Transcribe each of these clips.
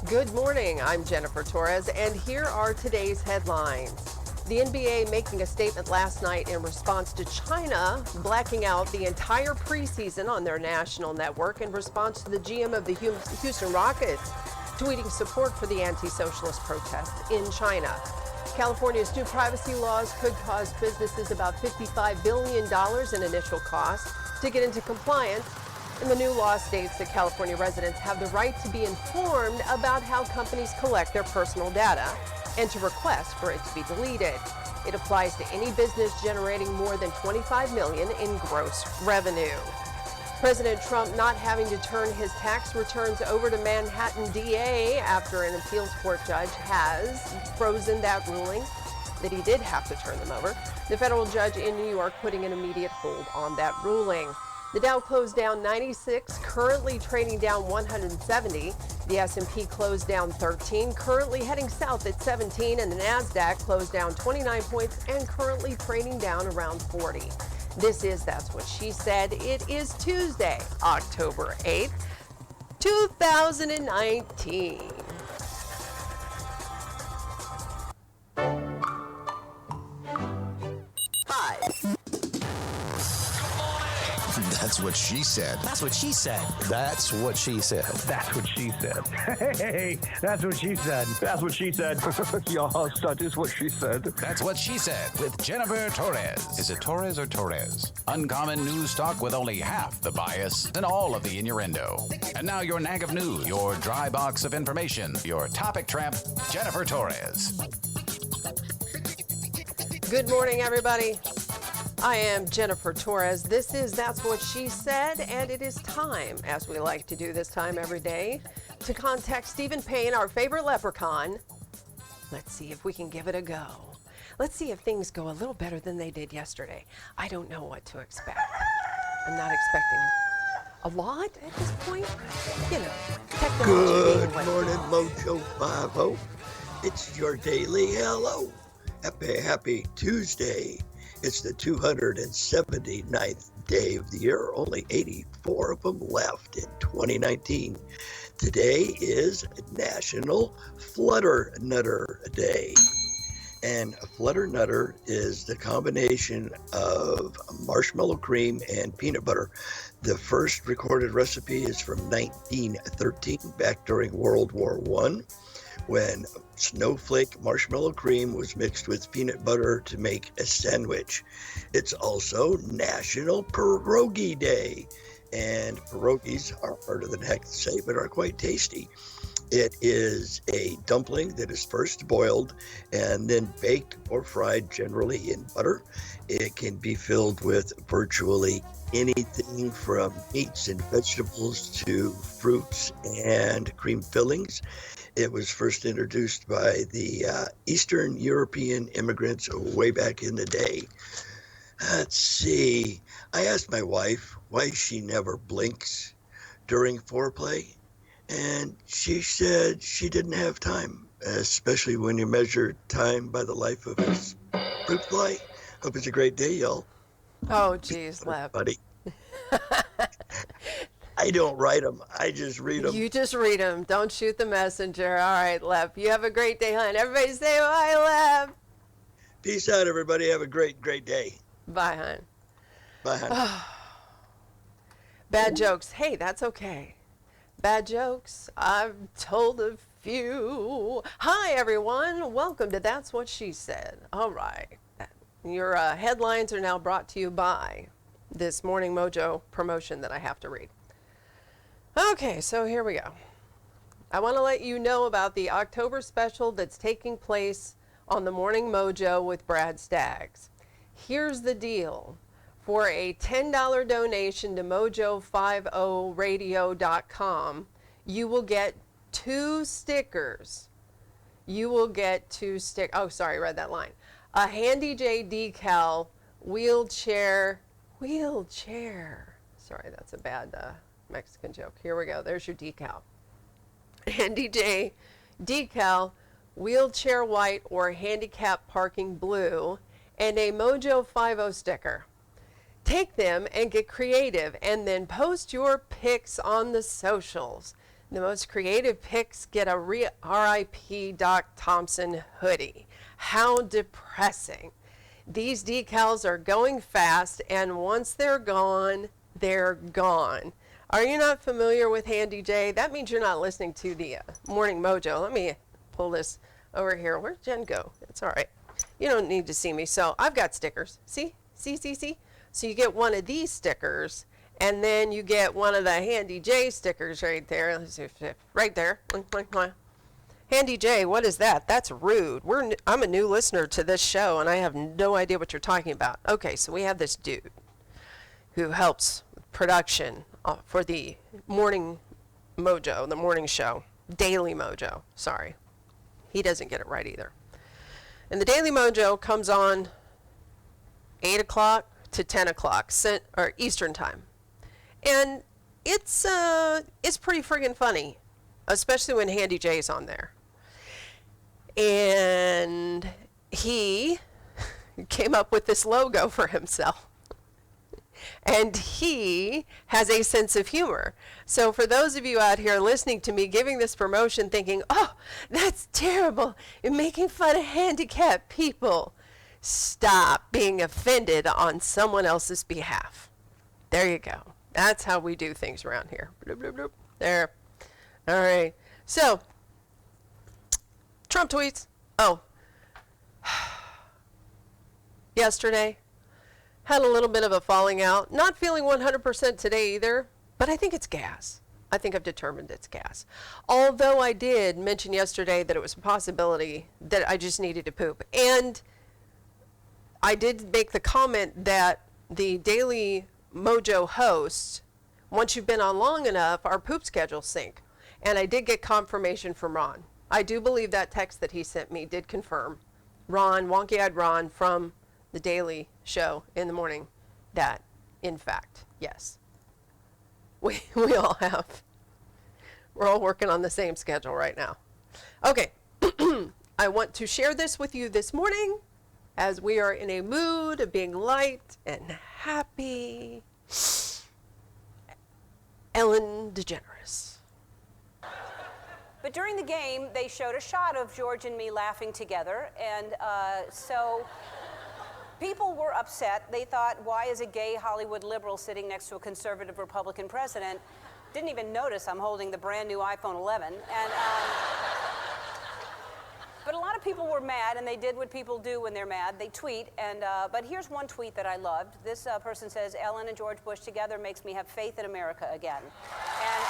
Good morning, I'm Jennifer Torres, and here are today's headlines. The NBA making a statement last night in response to China blacking out the entire preseason on their national network in response to the GM of the Houston Rockets tweeting support for the anti-socialist protests in China. California's new privacy laws could cost businesses about $55 billion in initial costs to get into compliance. And the new law states that California residents have the right to be informed about how companies collect their personal data and to request for it to be deleted. It applies to any business generating more than $25 million in gross revenue. President Trump not having to turn his tax returns over to Manhattan DA after an appeals court judge has frozen that ruling that he did have to turn them over. The federal judge in New York putting an immediate hold on that ruling. The Dow closed down 96, currently trading down 170. The S&P closed down 13, currently heading south at 17, and the NASDAQ closed down 29 points and currently trading down around 40. This is That's What She Said. It is Tuesday, October 8th, 2019. That's what she said. That's what she said. That's what she said. That's what she said. Hey, that's what she said. That's what she said. Y'all, that is what she said. That's What She Said with Jennifer Torres. Is it Torres or Torres? Uncommon news talk with only half the bias and all of the innuendo. And now your nag of news, your dry box of information, your topic tramp, Jennifer Torres. Good morning, everybody. I am Jennifer Torres. This is That's What She Said, and it is time, as we like to do this time every day, to contact Stephen Payne, our favorite leprechaun. Let's see if we can give it a go. Let's see if things go a little better than they did yesterday. I don't know what to expect. I'm not expecting a lot at this point. You know, technology. Good morning, Mojo 50. It's your daily hello. Happy Tuesday. It's the 279th day of the year, only 84 of them left in 2019. Today is National Flutter Nutter Day. And a flutter nutter is the combination of marshmallow cream and peanut butter. The first recorded recipe is from 1913, back during World War I. When snowflake marshmallow cream was mixed with peanut butter to make a sandwich. It's also National Pierogi Day, and pierogies are harder than heck to say, but are quite tasty. It is a dumpling that is first boiled and then baked or fried, generally in butter. It can be filled with virtually anything from meats and vegetables to fruits and cream fillings. It was first introduced by the Eastern European immigrants way back in the day. Let's see. I asked my wife why she never blinks during foreplay, and she said she didn't have time, especially when you measure time by the life of his fruit fly. Hope it's a great day, y'all. Oh, geez, Lep. Buddy. I don't write them. I just read them. You just read them. Don't shoot the messenger. All right, Lep. You have a great day, hon. Everybody say bye, Lep. Peace out, everybody. Have a great day. Bye, hon. Bye, hon. Bad jokes. Hey, that's okay. Bad jokes. I've told a few. Hi, everyone. Welcome to That's What She Said. All right. Your headlines are now brought to you by this Morning Mojo promotion that I have to read. Okay, so here we go. I want to let you know about the October special that's taking place on the Morning Mojo with Brad Staggs. Here's the deal. For a $10 donation to mojo50radio.com, you will get 2 stickers. You will get 2 stickers. Oh, sorry, I read that line. A Handy J decal, wheelchair. Sorry, that's a bad Mexican joke. Here we go. There's your decal. Handy J decal, wheelchair white or handicap parking blue, and a Mojo 50 sticker. Take them and get creative, and then post your pics on the socials. The most creative picks get a R.I.P. Doc Thompson hoodie. How depressing. These decals are going fast, and once they're gone, they're gone. Are you not familiar with Handy J? That means you're not listening to the Morning Mojo. Let me pull this over here. Where'd Jen go? It's all right. You don't need to see me. So I've got stickers. See? See? So you get one of these stickers, and then you get one of the Handy J stickers right there. Let's see, right there. Handy J, what is that? That's rude. I'm a new listener to this show, and I have no idea what you're talking about. Okay, so we have this dude who helps with production for the Morning Mojo, the morning show. Daily Mojo, sorry. He doesn't get it right either. And the Daily Mojo comes on 8 o'clock to 10 o'clock or Eastern time. And it's pretty friggin' funny, especially when Handy J's on there. And he came up with this logo for himself. And he has a sense of humor. So for those of you out here listening to me giving this promotion thinking, oh, that's terrible, you're making fun of handicapped people, stop being offended on someone else's behalf. There you go. That's how we do things around here. Bloop, bloop, bloop. There. All right. So, Trump tweets. Oh. Yesterday, had a little bit of a falling out. Not feeling 100% today either, but I think it's gas. I think I've determined it's gas. Although I did mention yesterday that it was a possibility that I just needed to poop. And I did make the comment that the Daily Mojo hosts, once you've been on long enough, our poop schedules sync. And I did get confirmation from Ron. I do believe that text that he sent me did confirm. Ron, wonky-eyed Ron from the Daily Show in the morning, that, in fact, yes. We all have. We're all working on the same schedule right now. Okay. I want to share this with you this morning as we are in a mood of being light and happy. Ellen DeGeneres. But during the game, they showed a shot of George and me laughing together, and so people were upset. They thought, why is a gay Hollywood liberal sitting next to a conservative Republican president? Didn't even notice I'm holding the brand new iPhone 11. And but a lot of people were mad, and they did what people do when they're mad. They tweet, and but here's one tweet that I loved. This person says, Ellen and George Bush together makes me have faith in America again. And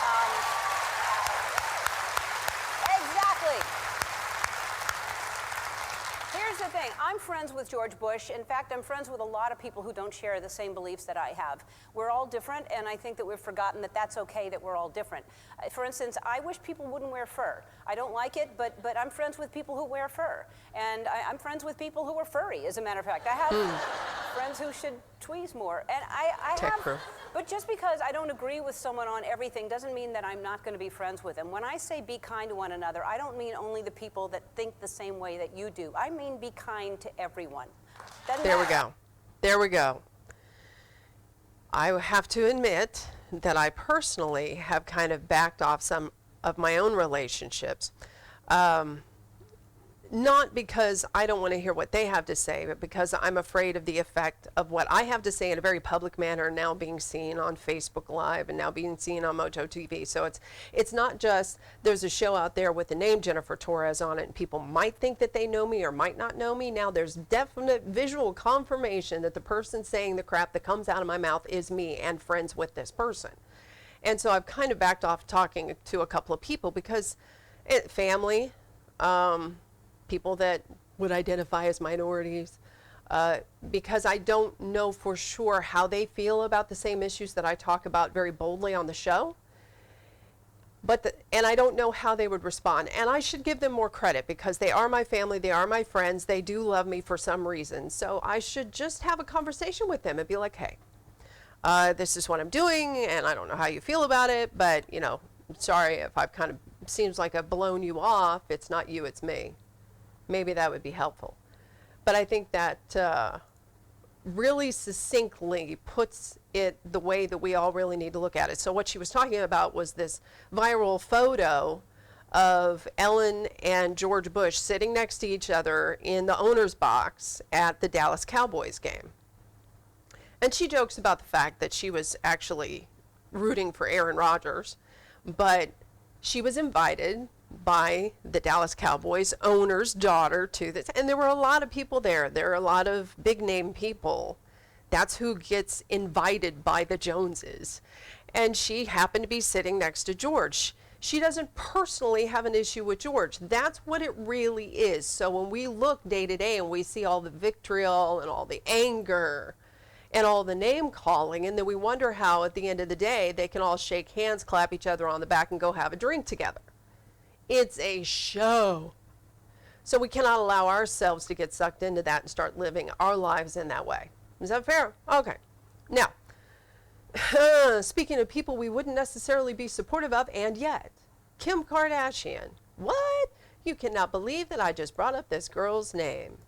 exactly. Here's the thing. I'm friends with George Bush. In fact, I'm friends with a lot of people who don't share the same beliefs that I have. We're all different, and I think that we've forgotten that that's okay that we're all different. For instance, I wish people wouldn't wear fur. I don't like it, but I'm friends with people who wear fur. And I'm friends with people who are furry, as a matter of fact. I have friends who should tweeze more. And I Tech have... proof. But just because I don't agree with someone on everything doesn't mean that I'm not going to be friends with them. When I say be kind to one another, I don't mean only the people that think the same way that you do. I mean be kind to everyone. There we go. There we go. I have to admit that I personally have kind of backed off some of my own relationships. Not because I don't want to hear what they have to say, but because I'm afraid of the effect of what I have to say in a very public manner now being seen on Facebook Live and now being seen on Mojo TV. So it's not just there's a show out there with the name Jennifer Torres on it and people might think that they know me or might not know me. Now there's definite visual confirmation that the person saying the crap that comes out of my mouth is me and friends with this person. And so I've kind of backed off talking to a couple of people because family, people that would identify as minorities, because I don't know for sure how they feel about the same issues that I talk about very boldly on the show. And I don't know how they would respond. And I should give them more credit because they are my family, they are my friends, they do love me for some reason. So I should just have a conversation with them and be like, hey, this is what I'm doing, and I don't know how you feel about it, but, you know, sorry if I've kind of, seems like I've blown you off. It's not you, it's me. Maybe that would be helpful. But I think that really succinctly puts it the way that we all really need to look at it. So what she was talking about was this viral photo of Ellen and George Bush sitting next to each other in the owner's box at the Dallas Cowboys game. And she jokes about the fact that she was actually rooting for Aaron Rodgers, but she was invited by the Dallas Cowboys owner's daughter to this, and there were a lot of people there. There are a lot of big name people. That's who gets invited by the Joneses. And she happened to be sitting next to George. She doesn't personally have an issue with George. That's what it really is. So when we look day to day and we see all the vitriol and all the anger and all the name calling, and then we wonder how at the end of the day they can all shake hands, clap each other on the back, and go have a drink together. It's a show. So we cannot allow ourselves to get sucked into that and start living our lives in that way. Is that fair? Okay. Now, speaking of people we wouldn't necessarily be supportive of, and yet, Kim Kardashian. What? You cannot believe that I just brought up this girl's name.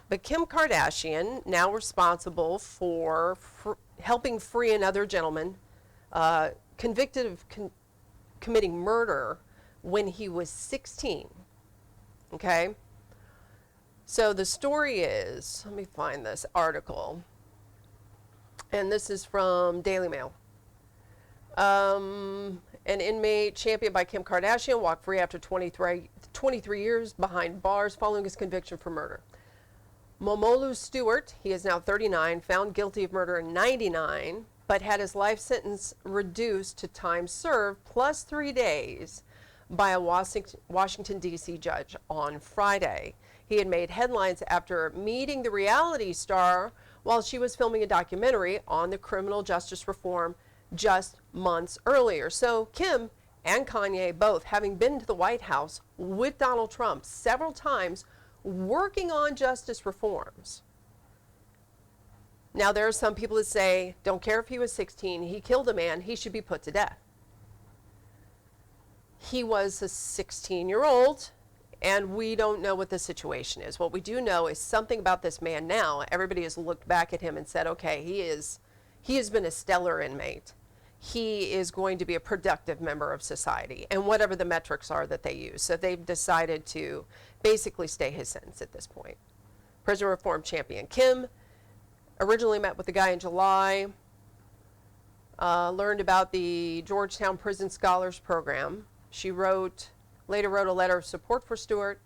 But Kim Kardashian, now responsible for helping free another gentleman convicted of committing murder when he was 16. Okay? So the story is, let me find this article. And this is from Daily Mail. An inmate championed by Kim Kardashian walked free after 23 years behind bars following his conviction for murder. Momolu Stewart, he is now 39, found guilty of murder in 99, but had his life sentence reduced to time served plus 3 days by a Washington, D.C. judge on Friday. He had made headlines after meeting the reality star while she was filming a documentary on the criminal justice reform just months earlier. So Kim and Kanye both having been to the White House with Donald Trump several times working on justice reforms. Now there are some people that say, don't care if he was 16, he killed a man, he should be put to death. He was a 16-year-old, and we don't know what the situation is. What we do know is something about this man now. Everybody has looked back at him and said, okay, he has been a stellar inmate. He is going to be a productive member of society, and whatever the metrics are that they use. So they've decided to basically stay his sentence at this point. Prison reform champion Kim originally met with the guy in July, learned about the Georgetown Prison Scholars Program. She later wrote a letter of support for Stewart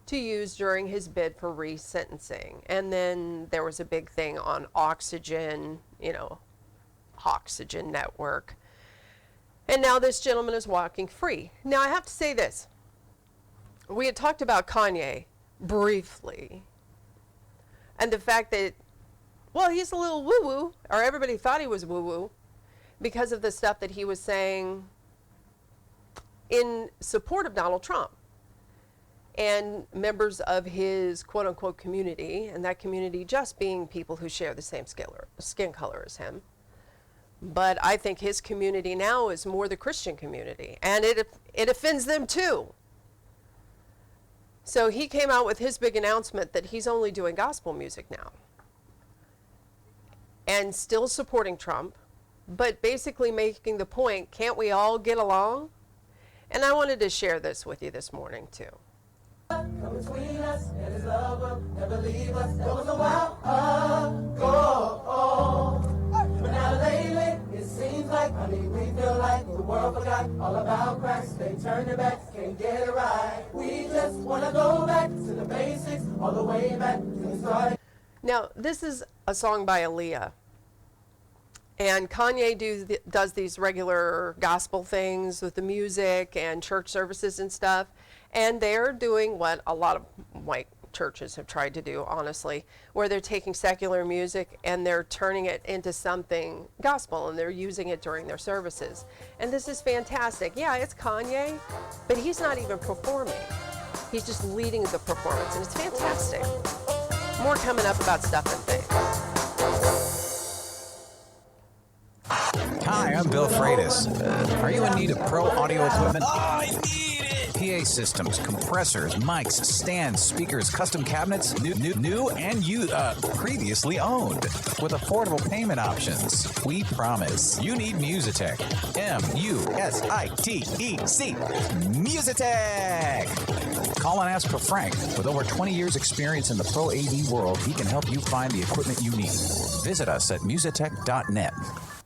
to use during his bid for resentencing. And then there was a big thing on Oxygen, Oxygen Network. And now this gentleman is walking free. Now I have to say this. We had talked about Kanye briefly. And the fact that, well, he's a little woo-woo, or everybody thought he was woo-woo, because of the stuff that he was saying in support of Donald Trump and members of his quote-unquote community, and that community just being people who share the same skin color as him. But I think his community now is more the Christian community, and it offends them too. So he came out with his big announcement that he's only doing gospel music now and still supporting Trump, but basically making the point, can't we all get along? And I wanted to share this with you this morning too. Come between us and his love will never leave us. There was a while ago, but now lately it seems like, honey, we feel like the world forgot all about Christ. They turned their backs, can't get it right. We just want to go back to the basics, all the way back to the start. Now, this is a song by Aaliyah. And Kanye does these regular gospel things with the music and church services and stuff. And they're doing what a lot of white churches have tried to do, honestly, where they're taking secular music and they're turning it into something gospel, and they're using it during their services. And this is fantastic. Yeah, it's Kanye, but he's not even performing. He's just leading the performance, and it's fantastic. More coming up about stuff and things. Hi, I'm Bill Freitas. Are you in need of pro audio equipment? I need it! PA systems, compressors, mics, stands, speakers, custom cabinets, new and previously owned, with affordable payment options. We promise. You need Musitech. M-U-S-I-T-E-C. Musitech. Call and ask for Frank. With over 20 years experience in the Pro AV world, he can help you find the equipment you need. Visit us at musitech.net.